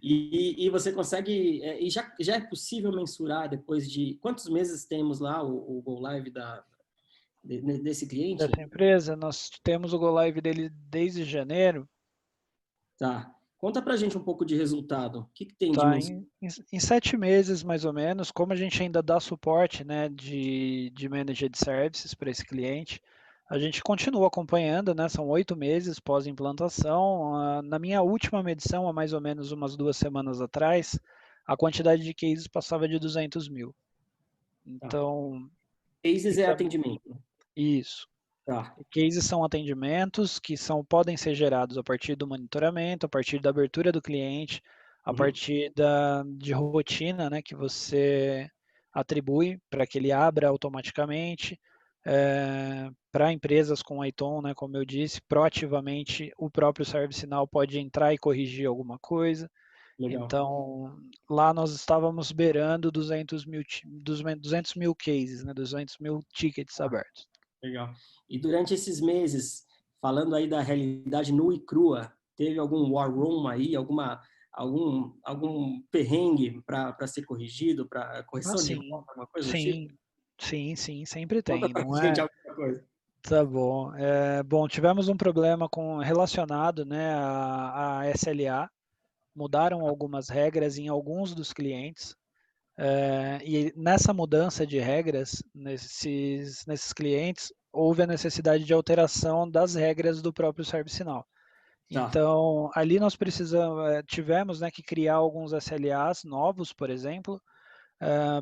E você consegue, e já é possível mensurar depois de quantos meses temos lá o Go Live desse cliente? Dessa empresa, nós temos o Go Live dele desde janeiro, Tá. Conta pra gente um pouco de resultado. O que tem de tá mensurar? em 7 meses mais ou menos, como a gente ainda dá suporte, né, de Managed Services para esse cliente, a gente continua acompanhando, né, são 8 meses pós-implantação. Na minha última medição, há mais ou menos umas 2 semanas atrás, a quantidade de cases passava de 200 mil. Tá. Então, Cases é fica atendimento, né? isso. Tá. Cases são atendimentos que podem ser gerados a partir do monitoramento, a partir da abertura do cliente, a Uhum. partir de rotina, né, que você atribui para que ele abra automaticamente. Para empresas com ITOM, né, como eu disse, proativamente o próprio ServiceNow pode entrar e corrigir alguma coisa. Legal. Então, lá nós estávamos beirando 200 mil cases, né, 200 mil tickets Tá. abertos. Legal. E durante esses meses, falando aí da realidade nua e crua, teve algum war room aí, algum perrengue para ser corrigido, para Ah, correção de sim, rota, alguma coisa do tipo? sim, sim, sim, sempre Conta tem, pra não gente é? alguma coisa. Tá bom. Bom, tivemos um problema relacionado, né, a SLA. Mudaram algumas regras em alguns dos clientes. E nessa mudança de regras, nesses clientes, houve a necessidade de alteração das regras do próprio ServiceNow. Então, ali nós tivemos, né, que criar alguns SLAs novos, por exemplo,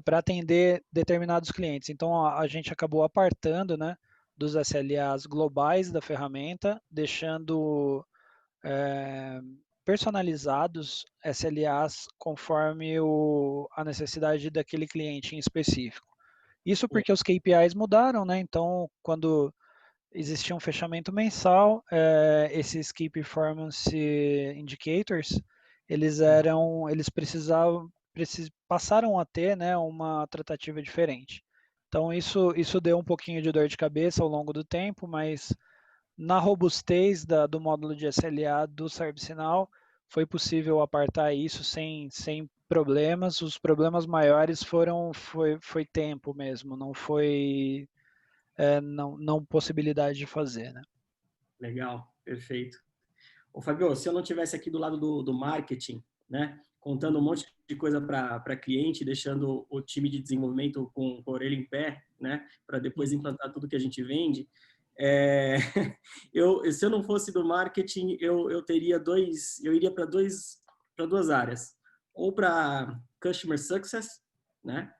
para atender determinados clientes. Então, a gente acabou apartando, né, dos SLAs globais da ferramenta, deixando personalizados SLAs conforme a necessidade daquele cliente em específico. Isso porque os KPIs mudaram, né? Então, quando existia um fechamento mensal, esses Key Performance Indicators, eles passaram a ter, né, uma tratativa diferente. Então, isso deu um pouquinho de dor de cabeça ao longo do tempo, mas na robustez do módulo de SLA do ServiceNow, foi possível apartar isso sem problemas. Os problemas maiores foi tempo mesmo, não foi não possibilidade de fazer, né? Legal, perfeito. Ô, Fabio, se eu não tivesse aqui do lado do marketing, né, contando um monte de coisa para cliente, deixando o time de desenvolvimento com a orelha em pé, né, para depois implantar tudo que a gente vende, se eu não fosse do marketing, eu iria para duas áreas, ou para customer success, né?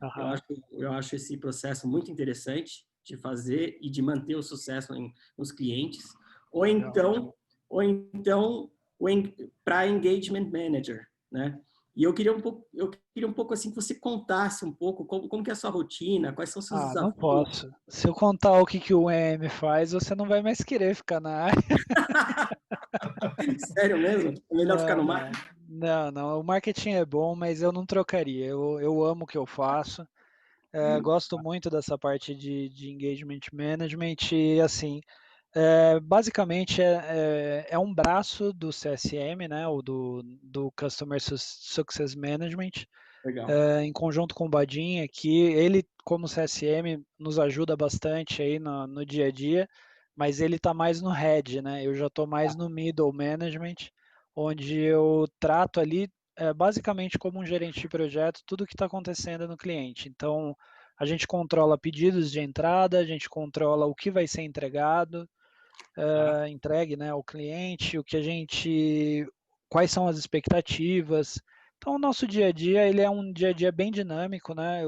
Eu acho esse processo muito interessante de fazer e de manter o sucesso nos clientes, ou então para engagement manager, né? E eu queria um pouco assim que você contasse um pouco como que é a sua rotina, quais são os seus desafios. Não posso. Se eu contar o que o EM faz, você não vai mais querer ficar na área. Sério mesmo? É melhor ficar no marketing? Não. O marketing é bom, mas eu não trocaria. Eu amo o que eu faço. Gosto muito dessa parte de engagement management e, assim, basicamente é um braço do CSM, né, ou do Customer Success Management, em conjunto com o Badin aqui. Ele, como CSM, nos ajuda bastante aí no dia a dia, mas ele está mais no head, né? Eu já estou mais no middle management, onde eu trato ali basicamente como um gerente de projeto tudo o que está acontecendo no cliente. Então, a gente controla pedidos de entrada, a gente controla o que vai ser entregado, entregue, né, ao cliente, quais são as expectativas. Então, o nosso dia a dia, ele é um dia a dia bem dinâmico, né?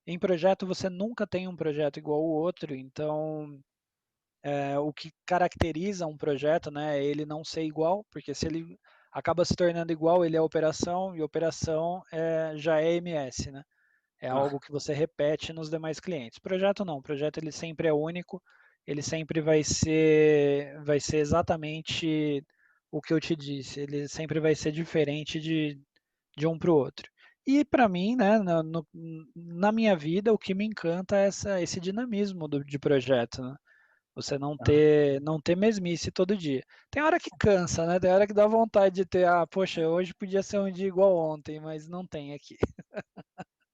Em projeto, você nunca tem um projeto igual ao outro, então o que caracteriza um projeto, né, é ele não ser igual, porque se ele acaba se tornando igual, ele é operação, e operação já é MS, né? É algo que você repete nos demais clientes. Projeto não, projeto ele sempre é único, ele sempre vai ser exatamente o que eu te disse, ele sempre vai ser diferente de um para o outro. E para mim, né, na minha vida, o que me encanta é esse dinamismo de projeto, né? Você não ter mesmice todo dia. Tem hora que cansa, né? Tem hora que dá vontade de ter, poxa, hoje podia ser um dia igual ontem, mas não tem aqui.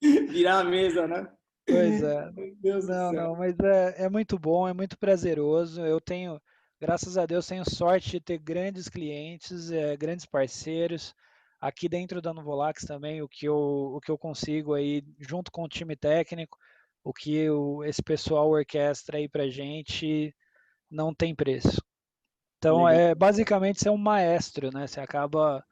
Virar a mesa, né? Pois é. Meu Deus do céu. Não, mas é muito bom, é muito prazeroso. Graças a Deus, tenho sorte de ter grandes clientes, grandes parceiros. Aqui dentro da Nuvolax também, o que eu consigo aí, junto com o time técnico, o que esse pessoal orquestra aí pra gente, não tem preço. Então, basicamente ser um maestro, né? Você acaba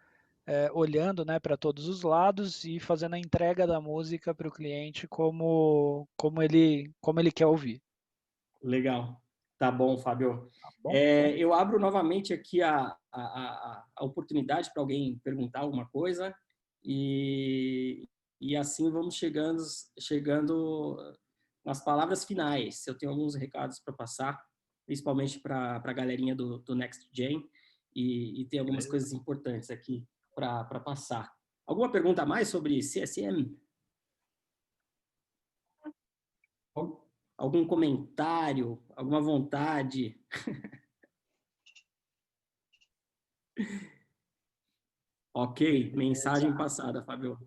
olhando, né, para todos os lados e fazendo a entrega da música para o cliente como ele quer ouvir. Legal. Tá bom, Fábio. Tá bom? Eu abro novamente aqui a oportunidade para alguém perguntar alguma coisa e assim vamos chegando nas palavras finais. Eu tenho alguns recados para passar, principalmente para a galerinha do Next Gen e tem algumas coisas importantes aqui para passar. Alguma pergunta a mais sobre CSM? Algum comentário? Alguma vontade? Ok, mensagem passada, Fábio.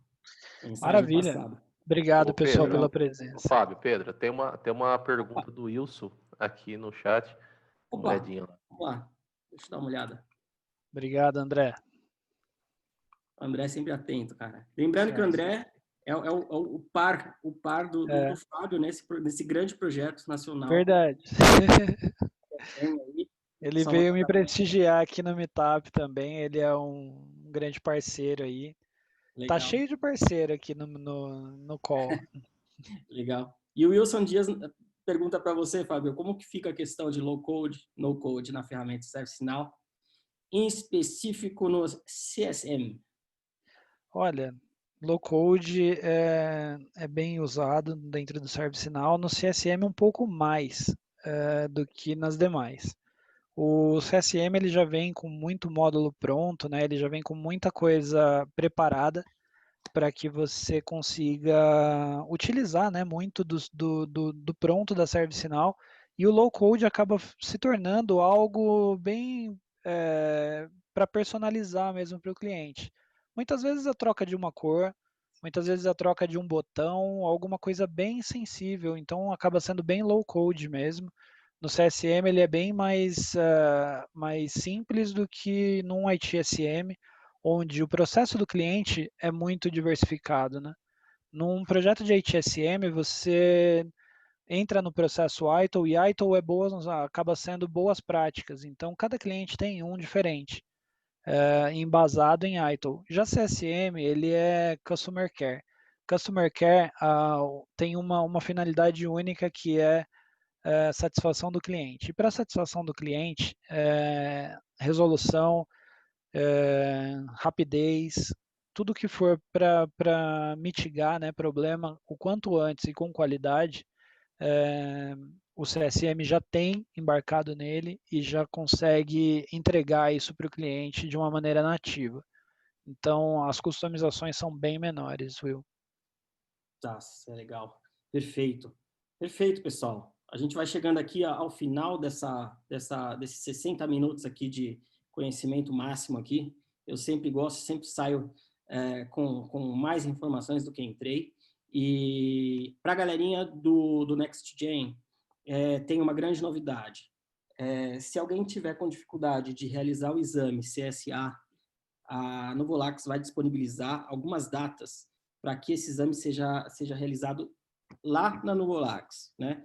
Maravilha. Passada. Obrigado, pessoal, pela presença. Fábio, Pedro, tem uma pergunta do Wilson aqui no chat. Uma Opa, olhadinha lá. vamos lá. Deixa eu dar uma olhada. Obrigado, André. O André é sempre atento, cara. Lembrando que o André é o par do Fábio nesse grande projeto nacional. Verdade. Tem aí. Ele veio me prestigiar aqui no Meetup também. Ele é um grande parceiro aí. Legal. Tá cheio de parceiro aqui no call. Legal. E o Wilson Dias pergunta para você, Fábio, como que fica a questão de low code, no code na ferramenta ServiceNow, em específico no CSM? Olha, low code é bem usado dentro do ServiceNow, no CSM um pouco mais do que nas demais. O CSM ele já vem com muito módulo pronto, né? Ele já vem com muita coisa preparada para que você consiga utilizar, né, muito do pronto da ServiceNow, e o low code acaba se tornando algo bem para personalizar mesmo para o cliente. Muitas vezes a troca de uma cor, muitas vezes a troca de um botão, alguma coisa bem sensível, então acaba sendo bem low code mesmo. No CSM ele é bem mais simples do que num ITSM, onde o processo do cliente é muito diversificado, né? Num projeto de ITSM, você entra no processo ITIL, e ITIL acaba sendo boas práticas, então cada cliente tem um diferente, embasado em ITIL. Já CSM, ele é Customer Care. Customer Care tem uma finalidade única que é satisfação do cliente. E para satisfação do cliente, resolução, rapidez, tudo que for para mitigar, né, problema o quanto antes e com qualidade, o CSM já tem embarcado nele e já consegue entregar isso para o cliente de uma maneira nativa. Então, as customizações são bem menores, Will. Tá, é legal. Perfeito. Perfeito, pessoal. A gente vai chegando aqui ao final desses 60 minutos aqui de conhecimento máximo aqui. Eu sempre gosto, sempre saio com mais informações do que entrei. E para a galerinha do NextGen, tem uma grande novidade. Se alguém tiver com dificuldade de realizar o exame CSA, a Novolax vai disponibilizar algumas datas para que esse exame seja realizado lá na Novolax, né?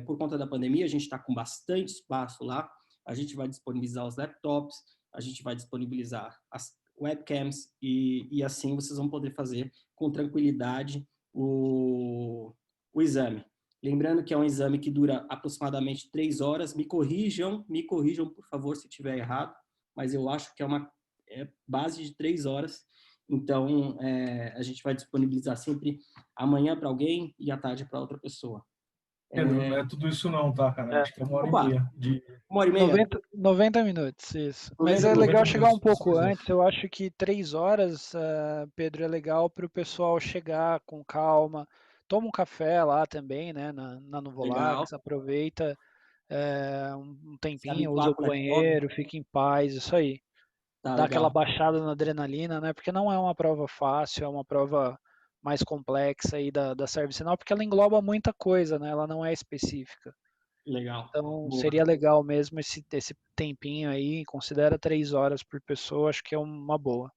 Por conta da pandemia, a gente está com bastante espaço lá, a gente vai disponibilizar os laptops, a gente vai disponibilizar as webcams e assim vocês vão poder fazer com tranquilidade o exame. Lembrando que é um exame que dura aproximadamente 3 horas, me corrijam, por favor, se estiver errado, mas eu acho que é uma base de 3 horas, então a gente vai disponibilizar sempre amanhã para alguém e à tarde para outra pessoa. Pedro, não é tudo isso não, tá, cara? Acho que é 1h30. Uma hora e meia? 90 minutos, isso. 90 Mas é legal chegar um pouco minutos, antes. Eu acho que 3 horas, Pedro, é legal para o pessoal chegar com calma. Toma um café lá também, né, na Novolax, aproveita um tempinho, usa o banheiro, fica em paz, isso aí. Tá, Dá legal. aquela baixada na adrenalina, né? Porque não é uma prova fácil, é uma prova mais complexa aí da ServiceNow, porque ela engloba muita coisa, né? Ela não é específica. Legal. Então, Boa. seria legal mesmo esse tempinho aí, considera 3 horas por pessoa, acho que é uma boa.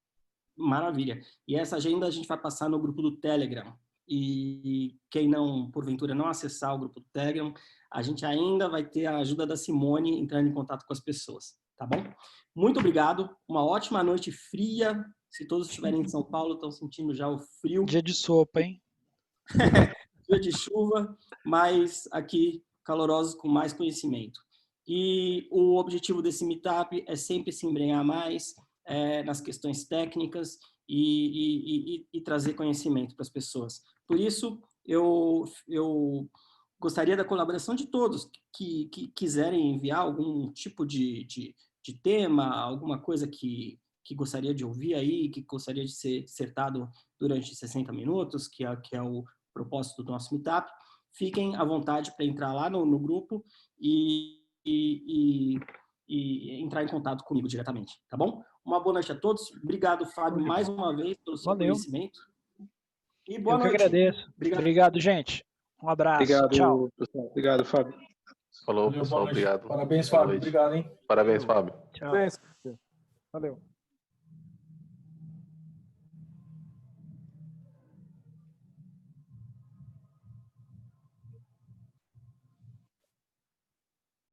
Maravilha. E essa agenda a gente vai passar no grupo do Telegram. E quem não, porventura, não acessar o grupo do Telegram, a gente ainda vai ter a ajuda da Simone entrando em contato com as pessoas, tá bom? Muito obrigado. Uma ótima noite fria. Se todos estiverem em São Paulo, estão sentindo já o frio. Dia de sopa, hein? Dia de chuva, mas aqui calorosos com mais conhecimento. E o objetivo desse meetup é sempre se embrenhar mais nas questões técnicas e trazer conhecimento para as pessoas. Por isso, eu gostaria da colaboração de todos que quiserem enviar algum tipo de tema, alguma coisa que gostaria de ouvir aí, que gostaria de ser dissertado durante 60 minutos, que é o propósito do nosso meetup. Fiquem à vontade para entrar lá no grupo e entrar em contato comigo diretamente, tá bom? Uma boa noite a todos. Obrigado, Fábio, mais uma vez pelo seu conhecimento. E boa noite. Eu que agradeço. Obrigado, gente. Um abraço. Obrigado, Tchau. pessoal. Obrigado, Fábio. Falou, Valeu, pessoal. boa noite. Obrigado. Parabéns, Boa Fábio. noite. Obrigado, hein? Parabéns, Fábio. Tchau. Bem, valeu.